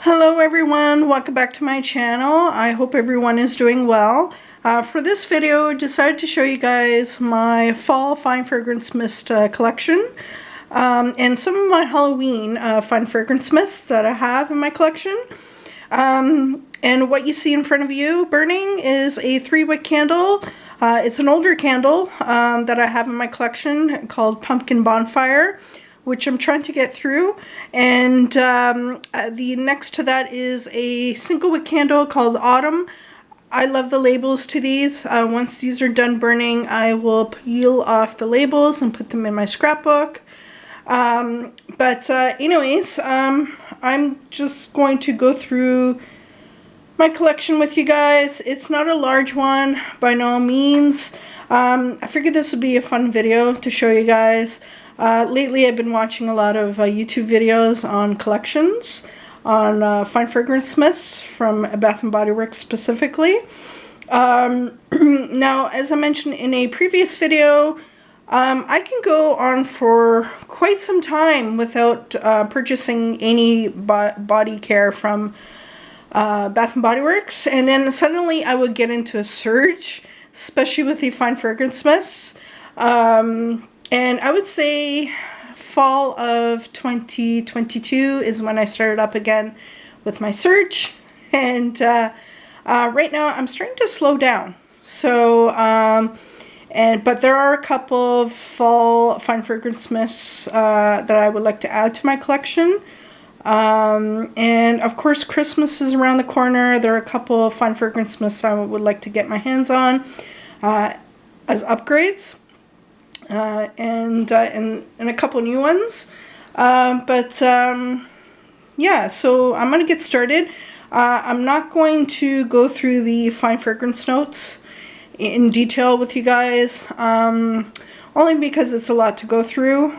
Hello everyone, welcome back to my channel. I hope everyone is doing well. For this video, I decided to show you guys my fall fine fragrance mist collection and some of my Halloween fine fragrance mists that I have in my collection. And what you see in front of you burning is a 3-wick candle. It's an older candle that I have in my collection called Pumpkin Bonfire, which I'm trying to get through. And the next to that is a single wick candle called Autumn. I love the labels to these. Once these are done burning, I will peel off the labels and put them in my scrapbook. Anyways, I'm just going to go through my collection with you guys. It's not a large one by no means. I figured this would be a fun video to show you guys. Lately I've been watching a lot of YouTube videos on collections, on fine fragrance mists from Bath & Body Works specifically. Now, as I mentioned in a previous video, I can go on for quite some time without purchasing any body care from Bath & Body Works, and then suddenly I would get into a surge, especially with the fine fragrance mists. And I would say fall of 2022 is when I started up again with my search. And right now I'm starting to slow down. So, but there are a couple of fall fine fragrance mists that I would like to add to my collection. And of course Christmas is around the corner. There are a couple of fine fragrance mists I would like to get my hands on as upgrades. And a couple new ones. Yeah, so I'm going to get started. I'm not going to go through the fine fragrance notes in detail with you guys, only because it's a lot to go through.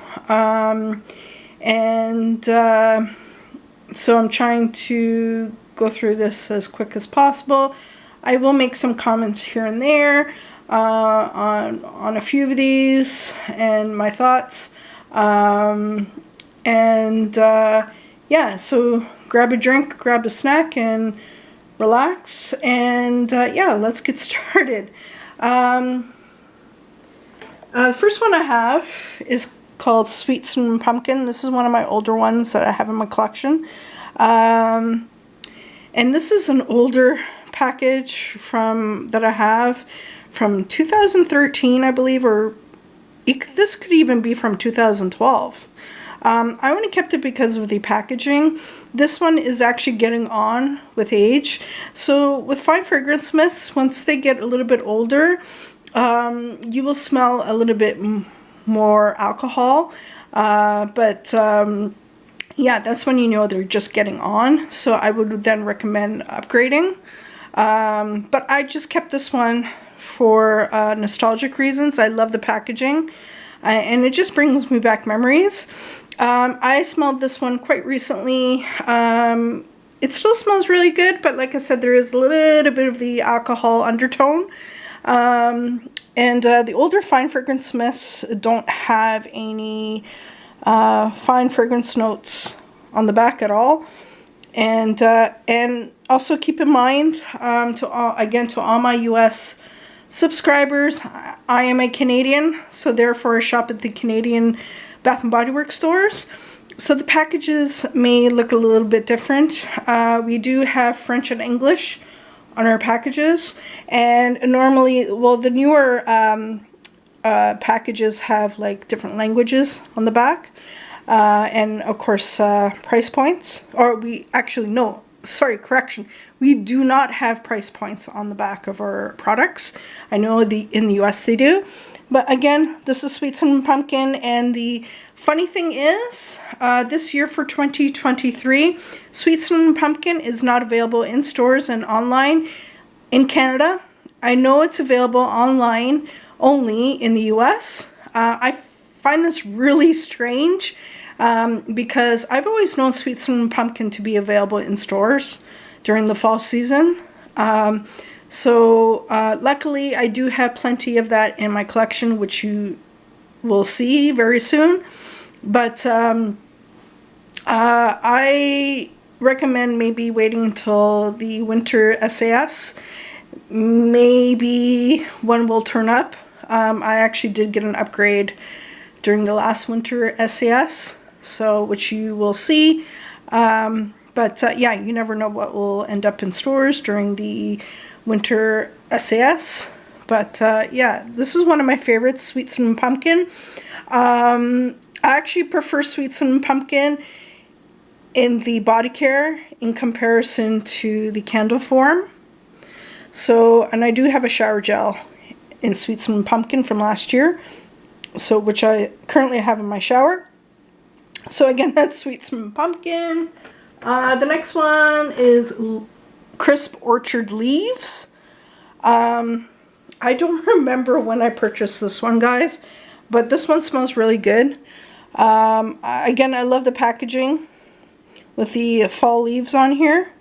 So I'm trying to go through this as quick as possible. I will make some comments here and there on a few of these and my thoughts. Yeah, so grab a drink, grab a snack, and relax. And yeah, let's get started. The first one I have is called Sweet Cinnamon Pumpkin. This is one of my older ones that I have in my collection. And this is an older package that I have from 2013, I believe, or this could even be from 2012. I only kept it because of the packaging. This one is actually getting on with age. So with fine fragrance mists, once they get a little bit older, you will smell a little bit more alcohol. Yeah, that's when you know they're just getting on. So I would then recommend upgrading. But I just kept this one for nostalgic reasons. I love the packaging, and it just brings me back memories. I smelled this one quite recently. It still smells really good, but like I said, there is a little bit of the alcohol undertone. The older fine fragrance mists don't have any fine fragrance notes on the back at all. And also keep in mind, to all my US subscribers, I am a Canadian, so therefore I shop at the Canadian Bath & Body Works stores. So the packages may look a little bit different. We do have French and English on our packages, and normally, well, the newer packages have like different languages on the back, and of course price points. Or we do not have price points on the back of our products. I know in the US they do. But again, this is Sweet Cinnamon Pumpkin, and the funny thing is, this year for 2023, Sweet Cinnamon Pumpkin is not available in stores and online in Canada. I know it's available online only in the US. I find this really strange because I've always known Sweet Cinnamon Pumpkin to be available in stores during the fall season. Luckily I do have plenty of that in my collection, which you will see very soon. But I recommend maybe waiting until the winter SAS. Maybe one will turn up. I actually did get an upgrade during the last winter SAS, so which you will see. But yeah, you never know what will end up in stores during the winter SAS. But yeah, this is one of my favorites, Sweet Cinnamon Pumpkin. I actually prefer Sweet Cinnamon Pumpkin in the body care in comparison to the candle form. So, and I do have a shower gel in Sweet Cinnamon Pumpkin from last year, so which I currently have in my shower. So again, that's Sweet Cinnamon Pumpkin. The next one is Crisp Orchard Leaves. I don't remember when I purchased this one, guys, but this one smells really good. Again, I love the packaging with the fall leaves on here.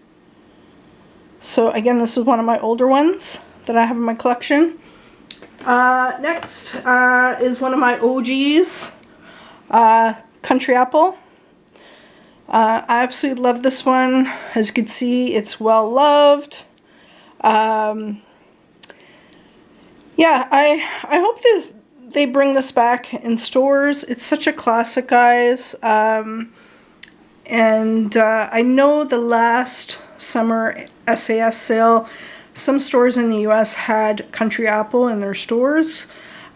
So again, this is one of my older ones that I have in my collection. Next is one of my OGs, Country Apple. I absolutely love this one. As you can see, it's well loved. Yeah, I hope that they bring this back in stores. It's such a classic, guys. And I know the last summer SAS sale, some stores in the US had Country Apple in their stores.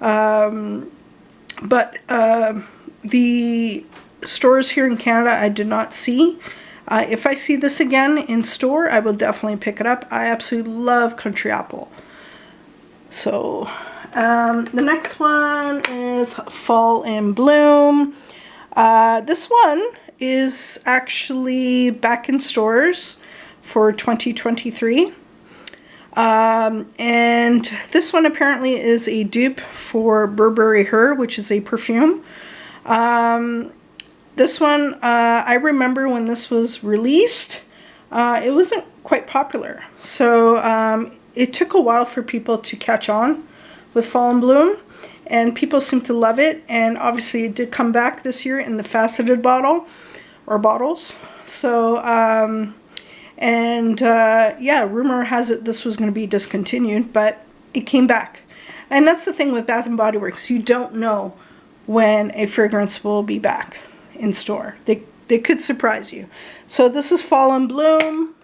But the stores here in Canada I did not see. If I see this again in store, I will definitely pick it up. I absolutely love Country Apple. So the next one is Fall in Bloom. This one is actually back in stores for 2023. And this one apparently is a dupe for Burberry Her, which is a perfume. This one, I remember when this was released, it wasn't quite popular. So it took a while for people to catch on with Fall in Bloom, and people seem to love it. And obviously it did come back this year in the faceted bottle, or bottles. So, yeah, rumor has it this was going to be discontinued, but it came back. And that's the thing with Bath & Body Works. You don't know when a fragrance will be back in store. They could surprise you. So this is Fall in Bloom.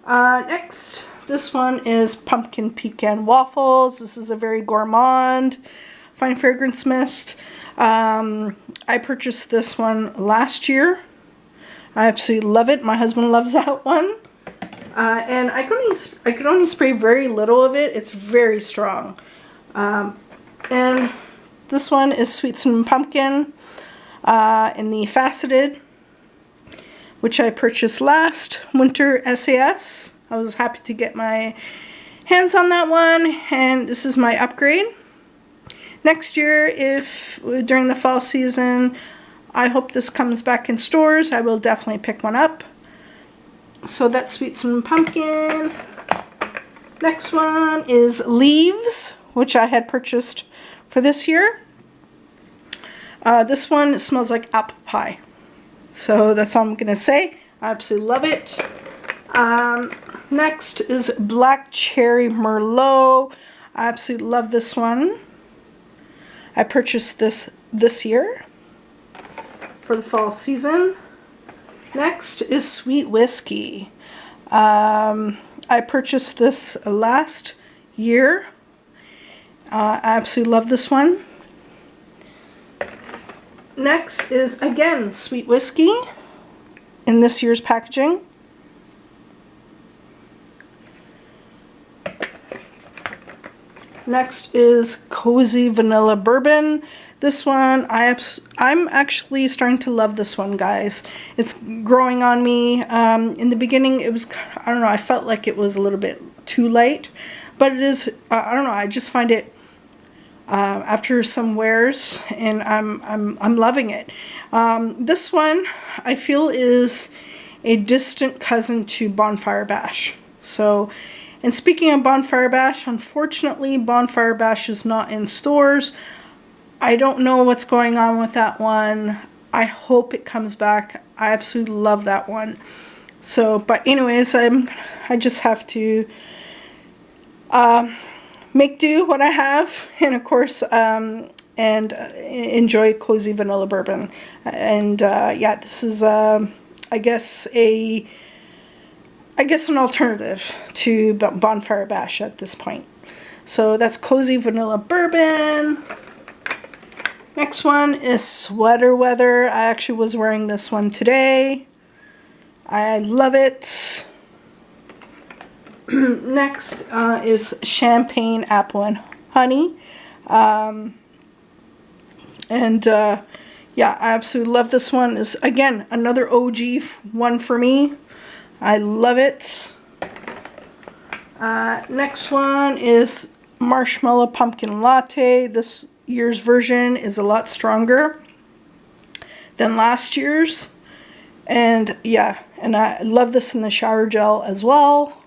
Next, this one is Pumpkin Pecan Waffles. This is a very gourmand fine fragrance mist. I purchased this one last year. I absolutely love it. My husband loves that one. And I could only spray very little of it. It's very strong. And this one is Sweet Cinnamon Pumpkin in the faceted, which I purchased last winter SAS. I was happy to get my hands on that one, and this is my upgrade. Next year, if during the fall season, I hope this comes back in stores, I will definitely pick one up. So that's Sweet Cinnamon Pumpkin. Next one is Leaves, which I had purchased for this year. This one smells like apple pie. So that's all I'm going to say. I absolutely love it. Next is Black Cherry Merlot. I absolutely love this one. I purchased this year for the fall season. Next is Sweet Whiskey. I purchased this last year. I absolutely love this one. Next is, again, Sweet Whiskey in this year's packaging. Next is Cozy Vanilla Bourbon. This one, I'm actually starting to love this one, guys. It's growing on me. In the beginning, it was, I don't know, I felt like it was a little bit too light. But it is, I don't know, I just find it, after some wears, and I'm loving it. This one, I feel, is a distant cousin to Bonfire Bash. So, and speaking of Bonfire Bash, unfortunately, Bonfire Bash is not in stores. I don't know what's going on with that one. I hope it comes back. I absolutely love that one. So, but anyways, I just have to make do what I have, and of course, and enjoy Cozy Vanilla Bourbon. And yeah, this is I guess an alternative to Bonfire Bash at this point. So that's Cozy Vanilla Bourbon. Next one is Sweater Weather. I actually was wearing this one today. I love it. Next is Champagne Apple and Honey. Yeah, I absolutely love this one. Is again another OG one for me. I love it. Next one is Marshmallow Pumpkin Latte. This year's version is a lot stronger than last year's. And yeah, and I love this in the shower gel as well.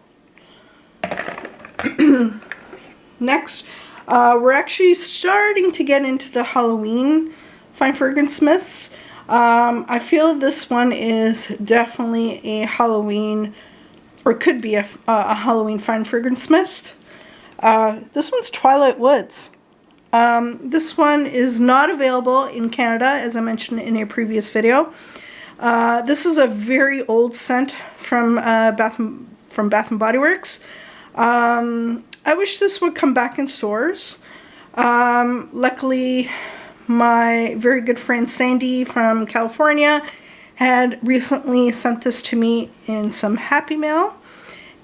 Next, we're actually starting to get into the Halloween fine fragrance mists. I feel this one is definitely a Halloween, or could be a Halloween fine fragrance mist. This one's Twilight Woods. This one is not available in Canada, as I mentioned in a previous video. This is a very old scent from Bath and Body Works. I wish this would come back in stores. Luckily, my very good friend Sandy from California had recently sent this to me in some Happy Mail,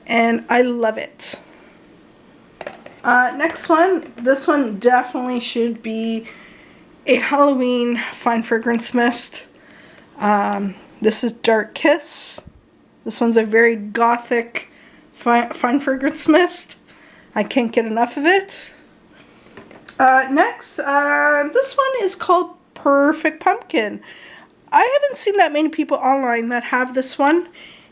and I love it. Next one, this one definitely should be a Halloween fine fragrance mist. This is Dark Kiss. This one's a very gothic fine fragrance mist. I can't get enough of it. Next, this one is called Perfect Pumpkin. I haven't seen that many people online that have this one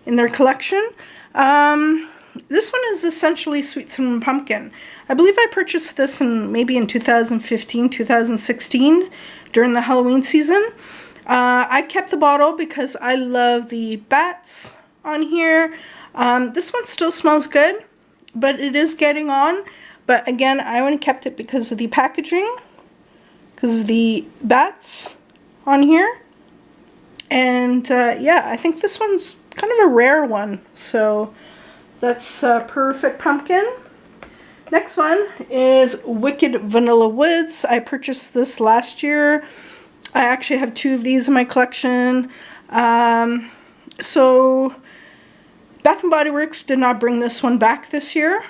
in their collection. This one is essentially Sweet Cinnamon Pumpkin. I believe I purchased this maybe in 2015, 2016 during the Halloween season. I kept the bottle because I love the bats on here. This one still smells good, but it is getting on. But again, I only kept it because of the packaging, because of the bats on here. And yeah, I think this one's kind of a rare one. So that's Perfect Pumpkin. Next one is Wicked Vanilla Woods. I purchased this last year. I actually have 2 of these in my collection. So Bath & Body Works did not bring this one back this year.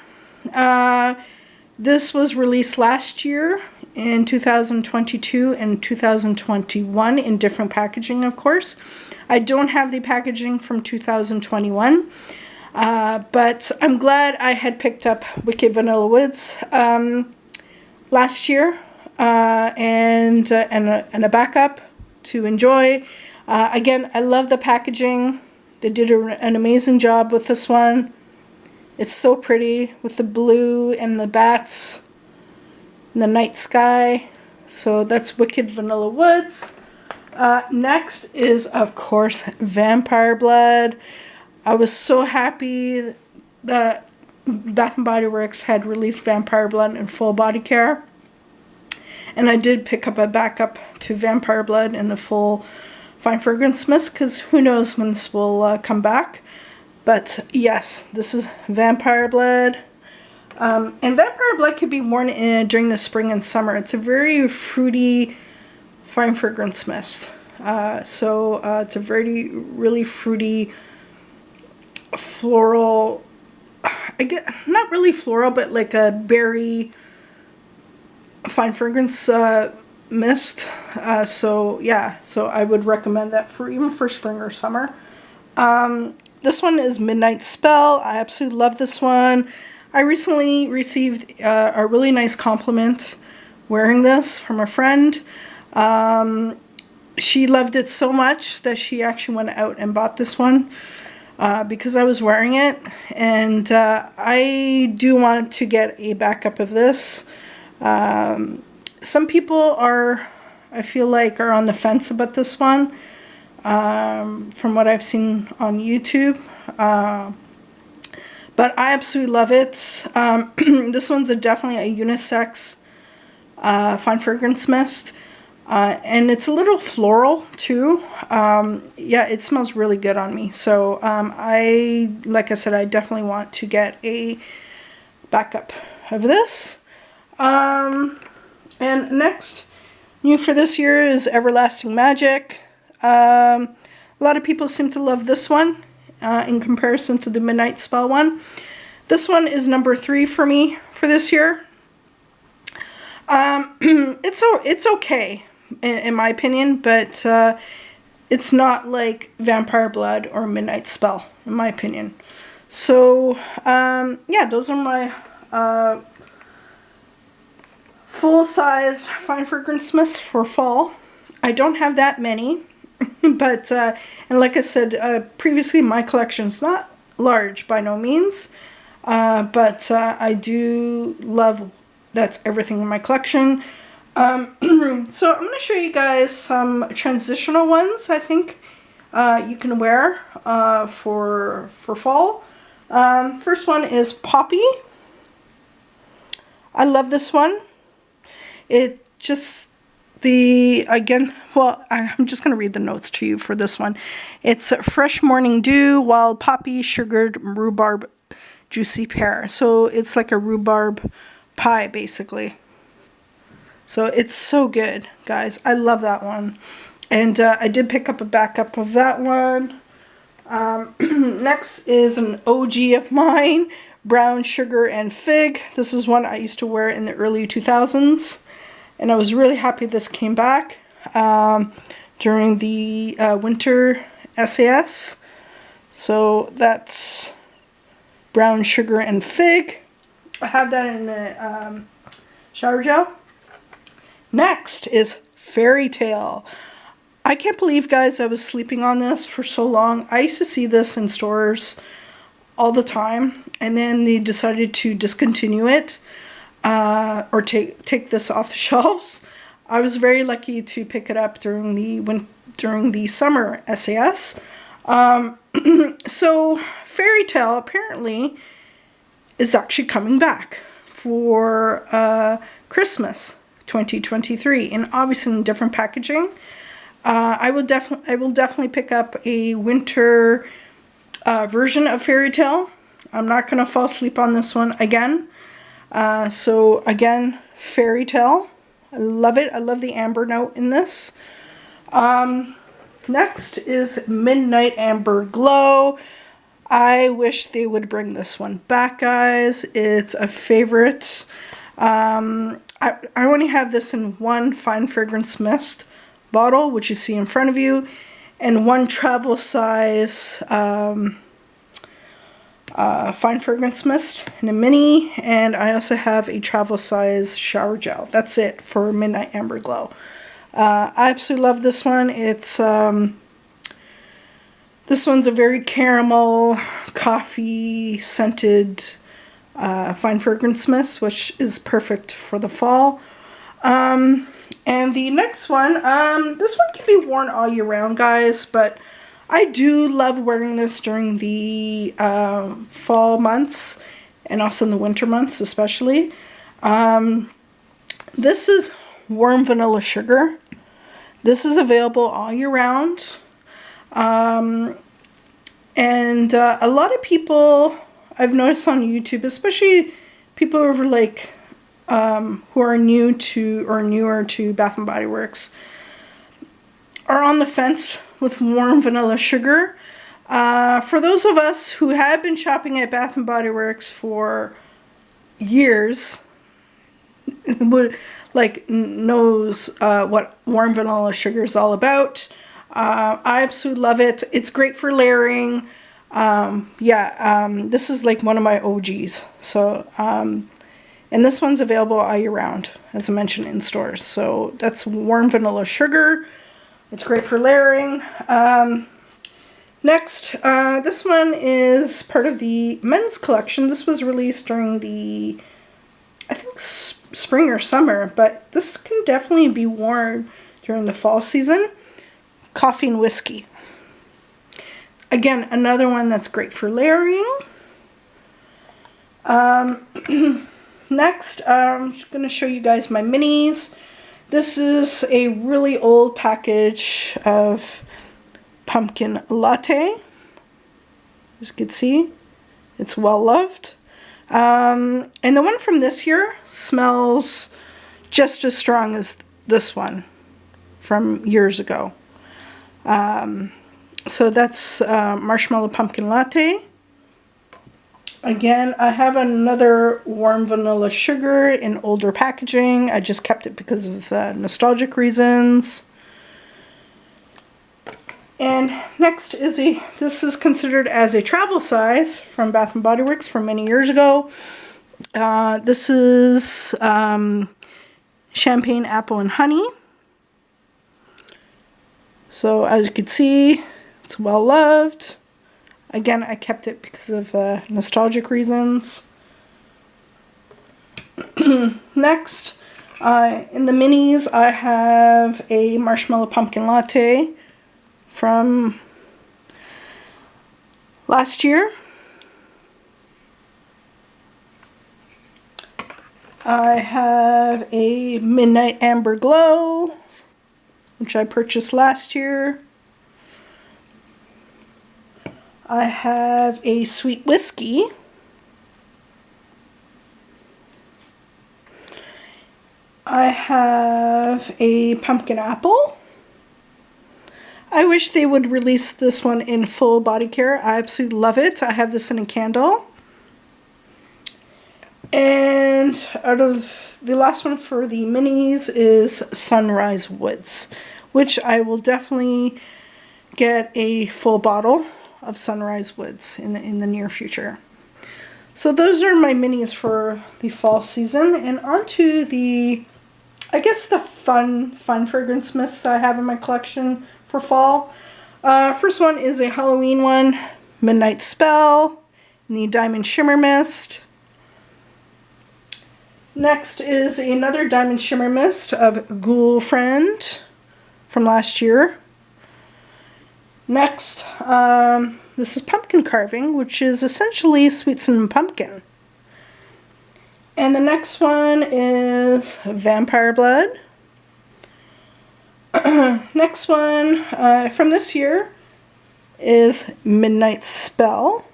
This was released last year in 2022 and 2021 in different packaging, of course. I don't have the packaging from 2021, but I'm glad I had picked up Wicked Vanilla Woods last year and a backup to enjoy. Again, I love the packaging. They did an amazing job with this one. It's so pretty with the blue and the bats and the night sky. So that's Wicked Vanilla Woods. Next is, of course, Vampire Blood. I was so happy that Bath & Body Works had released Vampire Blood in full body care. And I did pick up a backup to Vampire Blood in the full fine fragrance mist, because who knows when this will come back. But yes, this is Vampire Blood. And Vampire Blood could be worn during the spring and summer. It's a very fruity fine fragrance mist. So it's a very, really fruity, floral, not really floral, but like a berry fine fragrance mist. So yeah, so I would recommend that even for spring or summer. This one is Midnight Spell. I absolutely love this one. I recently received a really nice compliment wearing this from a friend. She loved it so much that she actually went out and bought this one because I was wearing it. And I do want to get a backup of this. Some people are I feel like, are on the fence about this one, from what I've seen on YouTube. But I absolutely love it. This one's definitely a unisex fine fragrance mist. And it's a little floral too. Yeah, it smells really good on me. So like I said, I definitely want to get a backup of this. And next, new for this year is Everlasting Magic. A lot of people seem to love this one in comparison to the Midnight Spell one. This one is number 3 for me for this year. It's okay in my opinion, but it's not like Vampire Blood or Midnight Spell in my opinion. So yeah, those are my full-sized fine fragrance mists for fall. I don't have that many, but and like I said previously, my collection's not large by no means, but I do love that's everything in my collection. So I'm going to show you guys some transitional ones I think you can wear for fall. First one is Poppy. I love this one. It just, well, I'm just going to read the notes to you for this one. It's fresh morning dew, wild poppy, sugared rhubarb, juicy pear. So it's like a rhubarb pie basically. So it's so good, guys. I love that one. And I did pick up a backup of that one. Next is an OG of mine, Brown Sugar and Fig. This is one I used to wear in the early 2000s. And I was really happy this came back during the winter SAS. So that's Brown Sugar and Fig. I have that in the shower gel. Next is Fairy Tale. I can't believe, guys, I was sleeping on this for so long. I used to see this in stores all the time, and then they decided to discontinue it or take this off the shelves. I was very lucky to pick it up during the summer SAS. So Fairy Tale apparently is actually coming back for Christmas 2023, and obviously in different packaging. I will definitely pick up a winter version of Fairy Tale. I'm not going to fall asleep on this one again. So again, Fairy Tale. I love it. I love the amber note in this. Next is Midnight Amber Glow. I wish they would bring this one back, guys. It's a favorite. I only have this in one fine fragrance mist bottle, which you see in front of you, and one travel size fine fragrance mist in a mini, and I also have a travel size shower gel. That's it for Midnight Amber Glow. I absolutely love this one. It's this one's a very caramel, coffee scented fine fragrance mist, which is perfect for the fall. And the next one, this one can be worn all year round, guys, but I do love wearing this during the fall months and also in the winter months especially. This is Warm Vanilla Sugar. This is available all year round. And a lot of people I've noticed on YouTube, especially people who are like who are new to or newer to Bath and Body Works, are on the fence with Warm Vanilla Sugar. For those of us who have been shopping at Bath and Body Works for years, knows what Warm Vanilla Sugar is all about. I absolutely love it. It's great for layering. This is like one of my OGs. So, and this one's available all year round, as I mentioned, in stores. So that's Warm Vanilla Sugar. It's great for layering. Next, this one is part of the men's collection. This was released during the, I think, spring or summer, but this can definitely be worn during the fall season. Coffee and whiskey. Again, another one that's great for layering. Next, I'm just going to show you guys my minis. This is a really old package of pumpkin latte. As you can see, it's well loved. And the one from this year smells just as strong as this one from years ago. So that's marshmallow pumpkin latte. Again, I have another warm vanilla sugar in older packaging. I just kept it because of nostalgic reasons. And next is this is considered as a travel size from Bath & Body Works from many years ago. This is champagne, apple, and honey. So as you can see, it's well loved. Again, I kept it because of nostalgic reasons. Next, in the minis, I have a marshmallow pumpkin latte from last year. I have a Midnight Amber Glow, which I purchased last year. I have a sweet whiskey. I have a pumpkin apple. I wish they would release this one in full body care. I absolutely love it. I have this in a candle. And out of the last one for the minis is Sunrise Woods, which I will definitely get a full bottle of Sunrise Woods in the near future. So those are my minis for the fall season, and on to the, I guess, the fun fragrance mists I have in my collection for fall. First one is a Halloween one, Midnight Spell in the Diamond Shimmer Mist. Next is another Diamond Shimmer Mist of Ghoul Friend from last year. Next, this is Pumpkin Carving, which is essentially Sweet Cinnamon Pumpkin. And the next one is Vampire Blood. Next one from this year is Midnight Spell.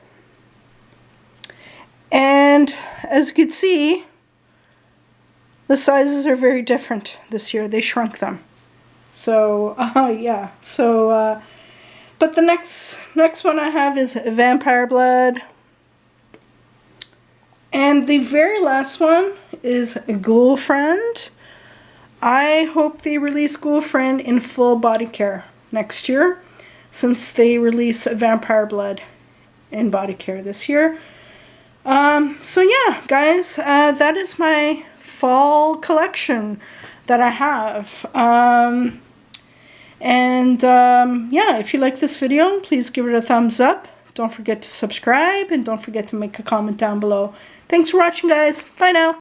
And as you can see, the sizes are very different this year. They shrunk them. So, yeah. So, but the next one I have is Vampire Blood. And the very last one is Ghoul Friend. I hope they release Ghoul Friend in full body care next year, since they release Vampire Blood in body care this year. So yeah, guys, that is my fall collection that I have. Yeah, if you like this video, please give it a thumbs up. Don't forget to subscribe, and don't forget to make a comment down below. Thanks for watching, guys. Bye now.